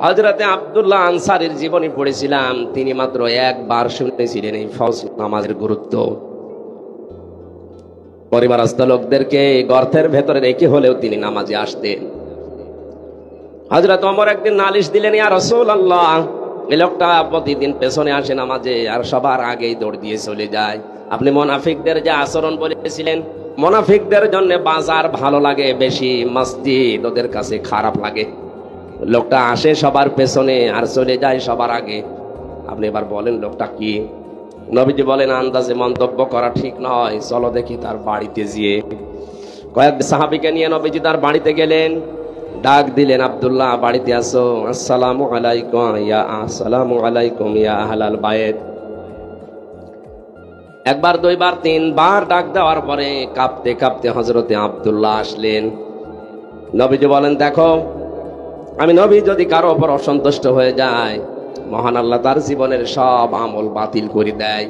হযরতে আব্দুল্লাহ আনসারীর জীবনী পড়েছিলাম, তিনি মাত্র একবার শুনেছিলেন এই ফরজ নামাজের গুরুত্ব। পরিবারস্থ লোকদেরকে গর্তের ভেতরে রেখে হলেও তিনি নামাজে আসতেন। হযরত ওমর একদিন নালিশ দিলেন, ইয়া রাসূলুল্লাহ, এই লোকটা প্রতিদিন পেছনে আসে নামাজে আর সবার আগেই দৌড় দিয়ে চলে যায়। আপনি মুনাফিকদের যে আচরণ বলেছিলেন, মুনাফিকদের জন্য বাজার ভালো লাগে বেশি, মসজিদ ওদের কাছে খারাপ লাগে। লোকটা আসে সবার পেছনে আর চলে যায় সবার আগে। আপনি এবার বলেন লোকটা কি? নবীজি বলেন, আন্দাজে মন্তব্য করা ঠিক নয়, চলো দেখি তার বাড়িতে গিয়ে। কয়েক সাহাবীকে নিয়ে নবীজি তার বাড়িতে গেলেন। ডাক দিলেন, আব্দুল্লাহ বাড়িতে আসো। আসসালামু আলাইকুম ইয়া আহলাল বাইত। একবার, দুইবার, তিনবার ডাক দেওয়ার পরে কাঁপতে কাঁপতে হযরতে আব্দুল্লাহ আসলেন। নবীজি বলেন, দেখো, আমি নবী যদি কারো উপর অসন্তুষ্ট হয়ে যায়, মহান আল্লাহ তার জীবনের সব আমল বাতিল করে দেয়।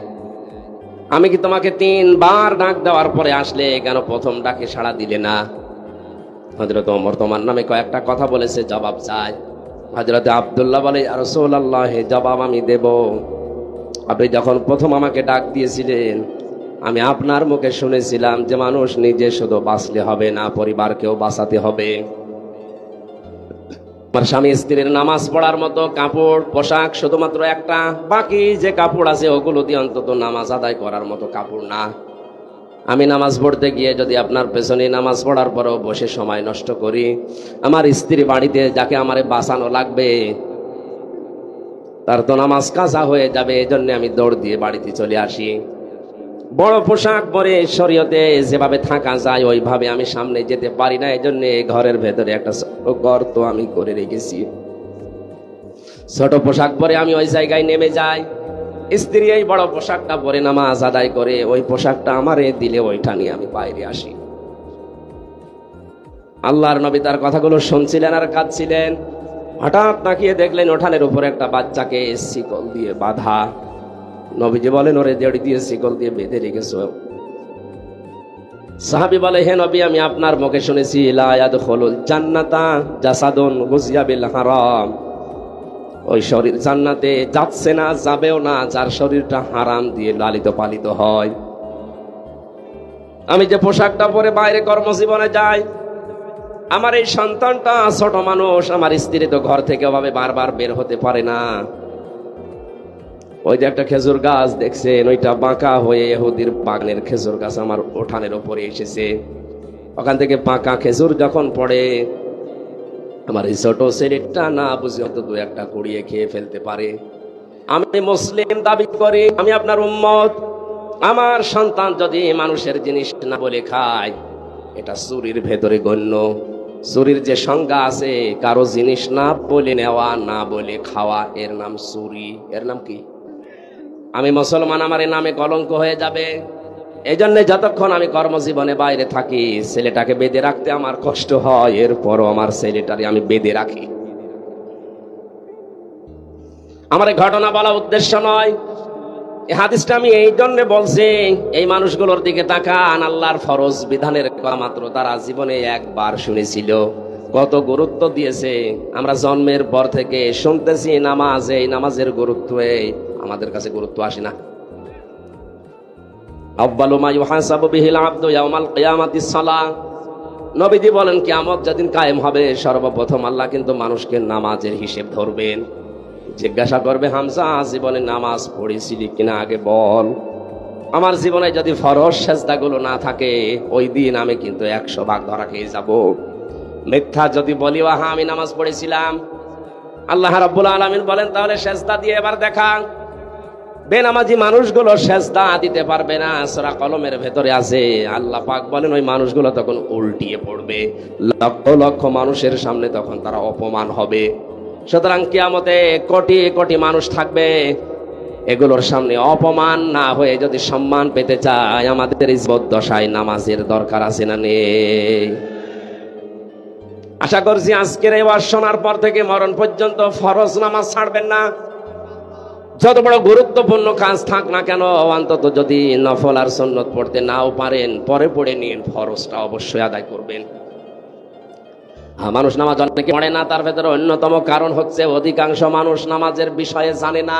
আমি কি তোমাকে তিনবার ডাক দেওয়ার পরে আসলে কেন প্রথম ডাকে সাড়া দিলে না? হযরত ওমর তোমার নামে কয়েকটা কথা বলেছে, জবাব চাই। হযরতে আব্দুল্লাহ বলে, ইয়া রাসূলুল্লাহ, জবাব আমি দেব। আপনি যখন প্রথম আমাকে ডাক দিয়েছিলেন, আমি আপনার মুখে শুনেছিলাম যে মানুষ নিজে শুধু বাঁচলে হবে না, পরিবারকেও বাঁচাতে হবে। আমার স্বামী স্ত্রীর নামাজ পড়ার মতো কাপড় পোশাক শুধুমাত্র একটা, বাকি যে কাপড় আছে ওগুলো দিয়ে অন্তত নামাজ আদায় করার মতো কাপড় না। আমি নামাজ পড়তে গিয়ে যদি আপনার পেছনে নামাজ পড়ার পরেও বসে সময় নষ্ট করি, আমার স্ত্রী বাড়িতে যাকে আমারে বাঁচানো লাগবে তার তো নামাজ কাজা হয়ে যাবে। এজন্য আমি দৌড় দিয়ে বাড়িতে চলে আসি। বড় পোশাক পরে শরীয়তে যেভাবে থাকা যায় ওইভাবে আমি সামনে যেতে পারি না, এজন্য ঘরের ভেতরে একটা গর্ত আমি করে রেখেছি। ছোট পোশাক পরে আমি ওই জায়গায় নেমে যাই। স্ত্রী এই বড় পোশাকটা পরে নামাজ আদায় করে, ওই পোশাকটা আমারে দিলে ওইটা নিয়ে আমি বাইরে আসি। আল্লাহর নবী তার কথাগুলো শুনছিলেন আর কাঁদছিলেন। হঠাৎ তাকিয়ে দেখলেন উঠানের উপরে একটা বাচ্চাকে শিকল দিয়ে বাঁধা। নবীজি বলেন, ওরে জড়ি দিয়ে শিকল দিয়ে বেঁধে রেখেছ। সাহাবী বলে, হে নবী, আমি আপনার মুখে শুনেছি লা ইয়াদখুলুল জান্নাতা জাসাদুন গুযিয়া বিল হারাম। ওই শরীর জান্নাতে যাচ্ছে না, যাবেও না যার শরীরটা হারাম দিয়ে লালিত পালিত হয়। আমি যে পোশাকটা পরে বাইরে কর্মজীবনে যাই, আমার এই সন্তানটা ছোট মানুষ, আমার স্ত্রী তো ঘর থেকে ওভাবে বারবার বের হতে পারে না। ওই যে একটা খেজুর গাছ দেখছেন, ওইটা বাঁকা হয়ে ইহুদির বাগানের খেজুর গাছ আমার উঠানের উপরে এসেছে। ওখান থেকে বাঁকা খেজুর যখন পড়ে, আমার এই ছোট ছেলেটা না বুঝে হয়তো দু একটা কুড়িয়ে খেয়ে ফেলতে পারে। আমি মুসলিম দাবি করি, আমি আপনার উম্মত। আমার সন্তান যদি মানুষের জিনিস না বলে খায়, এটা চুরির ভেতরে গণ্য। চুরির যে সংজ্ঞা আছে, কারো জিনিস না বলে নেওয়া, না বলে খাওয়া, এর নাম চুরি। এর নাম কি? আমি মুসলমান, আমার এই নামে কলঙ্ক হয়ে যাবে। এই জন্য যতক্ষণ আমি কর্মজীবনে বাইরে থাকি, ছেলেটাকে বেঁধে রাখতে আমার কষ্ট হয়, এরপরও আমার ছেলেটারে আমি বেঁধে রাখি। আমার ঘটনা বলা উদ্দেশ্য নয়, এই হাদিসটা আমি এই জন্য বলছি, এই মানুষগুলোর দিকে তাকান। আল্লাহর ফরজ বিধানের কথা মাত্র তারা জীবনে একবার শুনেছিল, কত গুরুত্ব দিয়েছে। আমরা জন্মের পর থেকে শুনতেছি নামাজ, এই নামাজের গুরুত্ব, আমাদের কাছে গুরুত্ব আসে না। আউয়ালু মা ইউহাসাবু বিহিল আবদু ইয়াউমাল কিয়ামাতিস সালাহ। নবীজি বলেন, কিয়ামত যেদিন কায়েম হবে, সর্বপ্রথম আল্লাহ কিন্তু মানুষকে নামাজের হিসেব ধরবেন। জিজ্ঞাসা করবে, হামজা, জীবনে নামাজ পড়েছিলি কিনা আগে বল। আমার জীবনে যদি ফরজ সেজদাগুলো না থাকে, ওই দিন আমি কিন্তু 100 ভাগ ধরা খেয়ে যাব। মিথ্যা যদি বলি, হ্যাঁ আমি নামাজ পড়েছিলাম, আল্লাহ রাব্বুল আলামিন বলেন, তাহলে সেজদা দিয়ে এবার দেখা। বেনামাজি মানুষগুলো সেজদা দিতে পারবে না, সূরা কলমের ভেতরে আছে। আল্লাহ পাক বলেন, ওই মানুষগুলো তখন উল্টিয়ে পড়বে, লক্ষ লক্ষ মানুষের সামনে তখন তারা অপমান হবে। সুতরাং কিয়ামতে কোটি কোটি মানুষ থাকবে, এগুলোর সামনে অপমান না হয়ে যদি সম্মান পেতে চায়, আমাদের ইজ্জত দশায় নামাজের দরকার আছে না নেই? আশা করছি আজকের এই ওয়াজ শোনার পর থেকে মরণ পর্যন্ত ফরজ নামাজ ছাড়বেন না। যত বড় গুরুত্বপূর্ণ কাজ থাক না কেন, অন্তত যদি নফল আর সুন্নত পড়তে নাও পারেন, পরে পড়ে নিন, ফরজটা অবশ্যই আদায় করবেন। মানুষ নামাজ অনেকে পড়ে না, তার ভেতরে অন্যতম কারণ হচ্ছে অধিকাংশ মানুষ নামাজের বিষয়ে জানে না।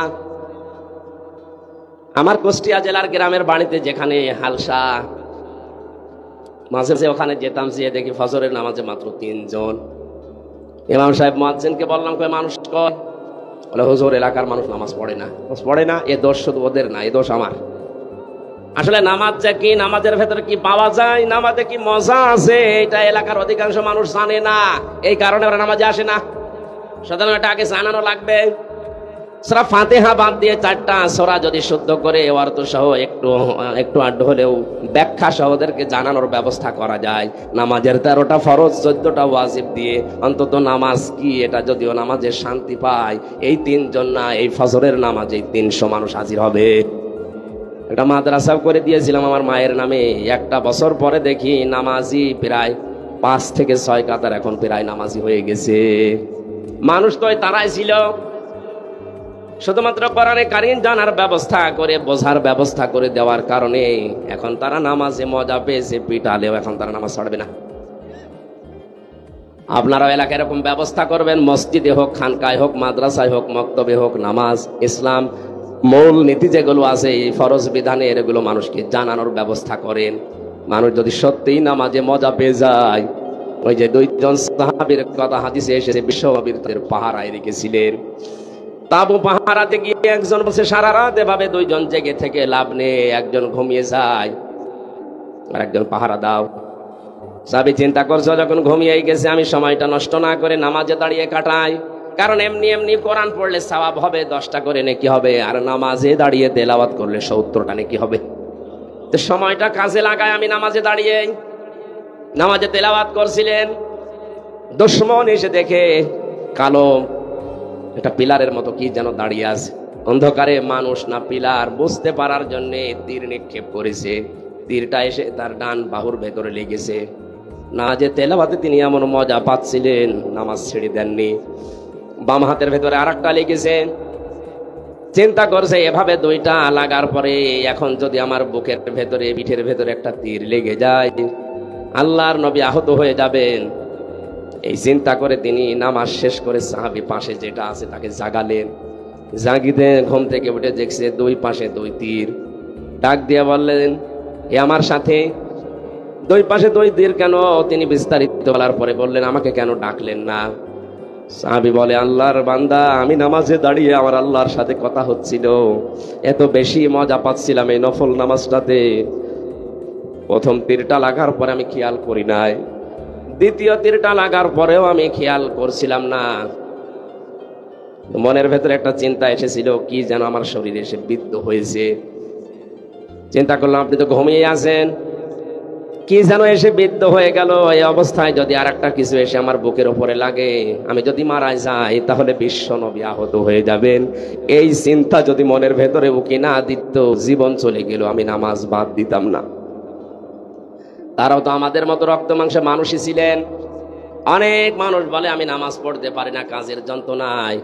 আমার কুষ্টিয়া জেলার গ্রামের বাড়িতে যেখানে হালসা, মাঝে মাঝে ওখানে যেতাম, যেয়ে দেখি ফজরের নামাজে মাত্র 3 জন। ইমাম সাহেব মুয়াজ্জিনকে বললাম, কই মানুষ কই? বলে হুজুর এলাকার মানুষ নামাজ পড়ে না। পড়ে না, এ দোষ শুধু ওদের না, এ দোষ আমার। আসলে নামাজ যে কি, নামাজের ভেতরে কি পাওয়া যায়, নামাজে কি মজা আছে, এটা এলাকার অধিকাংশ মানুষ জানে না। এই কারণে ওরা নামাজে আসে না। সুতরাং এটা আগে জানানো লাগবে। সূরা ফাতিহা বাদ দিয়ে 4টা সূরা যদি শুদ্ধ করে অর্থ সহ একটু আড্ড হলেও ব্যাখ্যা সহ ওদেরকে জানানোর ব্যবস্থা করা যায়। নামাজের 13টা ফরজ 14টা ওয়াজিব দিয়ে অন্তত নামাজ কি এটা যদিও নামাজের শান্তি পায়, এই 3 জন না, এই ফজরের নামাজে 300 মানুষ হাজির হবে। একটা মাদ্রাসা করে দিয়েছিলাম আমার মায়ের নামে। 1টা বছর পরে দেখি নামাজি প্রায় 5 থেকে 6 কাতার এখন প্রায় নামাজি হয়ে গেছে। মানুষ তো তারাই ছিল, শুধুমাত্র কোরআনে কারীম জানার ব্যবস্থা করে, বোঝার ব্যবস্থা করে দেওয়ার কারণে এখন তারা নামাজে মজা পেয়েছে, পিটালেও এখন তারা নামাজ ছাড়বে না। আপনারাও এলাকায় এরকম ব্যবস্থা করবেন, মসজিদে হোক, খানকায় হোক, মাদ্রাসায় হোক, মক্তবে হোক, নামাজ, ইসলাম মূল নীতি যেগুলো আছে, এই ফরজ বিধানে এগুলো মানুষকে জানানোর ব্যবস্থা করেন। মানুষ যদি সত্যিই নামাজে মজা পেয়ে যায়, ওই যে 2 জন সাহাবীর কথা হাদিসে এসেছে, বিশ্বনবীর পাহারায় রেখেছিলেন। তাবু পাহারাতে গিয়ে একজন বসে সারা রাত এভাবে 2 জন জেগে থেকে লাভ নেই, একজন ঘুমিয়ে যায় আর একজন পাহারা দাও। সাহাবী চিন্তা করছে, যখন ঘুমিয়ে গেছে আমি সময়টা নষ্ট না করে নামাজে দাঁড়িয়ে কাটাই, কারণ এমনি কোরআন পড়লে সওয়াব হবে, 10টা করে নেকি হবে, আর নামাজে দাঁড়িয়ে তেলাওয়াত করলে 70টা নেকি হবে। তো সময়টা কাজে লাগায় আমি নামাজে দাঁড়িয়ে নামাজে তেলাওয়াত করছিলেন। দুশমন এসে দেখে কালো একটা পিলারের মতো কি যেন দাঁড়িয়ে আছে অন্ধকারে, মানুষ না পিলার বুঝতে পারার জন্য তীর নিক্ষেপ করেছে। তীরটা এসে তার ডান বাহুর ভেতরে লেগেছে। না যে তেলাওয়াতে তিনি এমন মজা পাচ্ছিলেন, নামাজ ছেড়ে দেননি। বাম হাতের ভেতরে আরেকটা লেগেছে। চিন্তা করছে, এভাবে 2টা লাগার পরে এখন যদি আমার বুকের ভেতরে, পিঠের ভেতরে একটা তীর লেগে যায়, আল্লাহর নবী আহত হয়ে যাবেন। এই চিন্তা করে তিনি নামাজ শেষ করে সাহাবী পাশে যেটা আছে তাকে জাগালেন। জাগিতে ঘুম থেকে উঠে দেখছে 2 পাশে 2 তীর। ডাক দিয়ে বললেন, এ আমার সাথে 2 পাশে 2 তীর কেন? তিনি বিস্তারিত বলার পরে বললেন, আমাকে কেন ডাকলেন না? সাহাবী বলে, আল্লাহর বান্দা, আমি নামাজে দাঁড়িয়ে আমার আল্লাহর সাথে কথা হচ্ছিল, এত বেশি মজা পাচ্ছিলাম এই নফল নামাজটাতে। প্রথম তীরটা লাগার পরে আমি খেয়াল করি নাই, দ্বিতীয় তীরটা লাগার পরেও আমি খেয়াল করছিলাম না। মনের ভেতরে একটা চিন্তা এসেছিল, কি যেন আমার শরীরে এসে বিদ্ধ হয়েছে। চিন্তা করলাম, আপনি তো ঘুমিয়ে আছেন, কি যেন এসে বিদ্ধ হয়ে গেল। এই অবস্থায় যদি আরেকটা কিছু এসে আমার বুকের উপরে লাগে, আমি যদি মারা যাই, তাহলে বিশ্ব নবী আহত হয়ে যাবেন। এই চিন্তা যদি মনের ভেতরে উকি না দিত, জীবন চলে গেল, আমি নামাজ বাদ দিতাম না। তারাও তো আমাদের মতো রক্ত মাংসের মানুষই ছিলেন। অনেক মানুষ বলে, আমি নামাজ পড়তে পারি না, কাজের যন্ত্রণায়।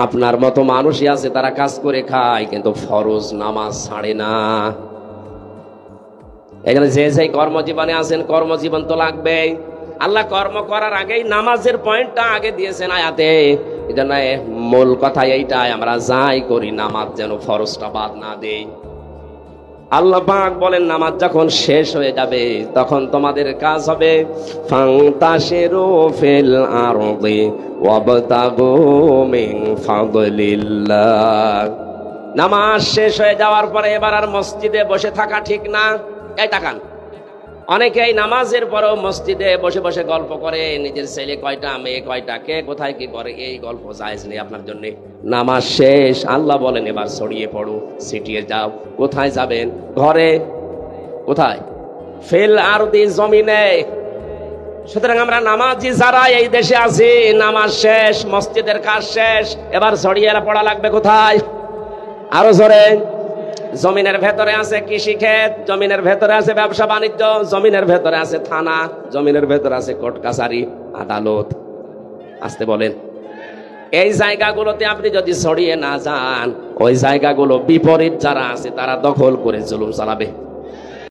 আপনার মতো মানুষই আছে, তারা কাজ করে খায় কিন্তু ফরজ নামাজ ছাড়ে না। এখানে যে কর্মজীবনে আছেন, কর্মজীবন তো লাগবেই। আল্লাহ কর্ম করার আগেই নামাজের পয়েন্টটা আগে দিয়েছেন আয়াতে। এই জন্য মূল কথা এইটাই, আমরা যাই করি নামাজ যেন ফরজটা বাদ না দেই। আল্লাহ পাক বলেন, নামাজ যখন শেষ হয়ে যাবে তখন তোমাদের কাজ হবে ফান্তাশিরু ফিল আরদি ওয়াবতাগু মিন ফাদলিল্লাহ। নামাজ শেষ হয়ে যাওয়ার পরে এবার আর মসজিদে বসে থাকা ঠিক না। এই তাকান, অনেকেই নামাজের পরেও মসজিদে বসে বসে গল্প করে, নিজের ছেলে কয়টা, মেয়ে কয়টা, কে কোথায় কি করে, এই গল্প জায়েজ নেই আপনার জন্য। নামাজ শেষ, আল্লাহ বলেন এবার ছড়িয়ে পড়ো, ছিটিয়ে যাও। কোথায় যাবেন? ঘরে। কোথায়? ফিল আরদি, জমিনে। সুতরাং আমরা নামাজি যারা এই দেশে আছি, নামাজ শেষ, মসজিদের কাজ শেষ, এবার ছড়িয়ে পড়া লাগবে কোথায়? আরো জোরে। জমিনের ভেতরে আছে কৃষি ক্ষেত, জমিনের ভেতরে আছে ব্যবসা বাণিজ্য, জমিনের ভেতরে আছে থানা, জমিনের ভেতরে আছে কোর্ট কাছারি, আদালত। আসতে বলেন। এই জায়গাগুলোতে আপনি যদি ছড়িয়ে না যান, ওই জায়গাগুলো বিপরীত যারা আছে তারা দখল করে জুলুম চালাবে।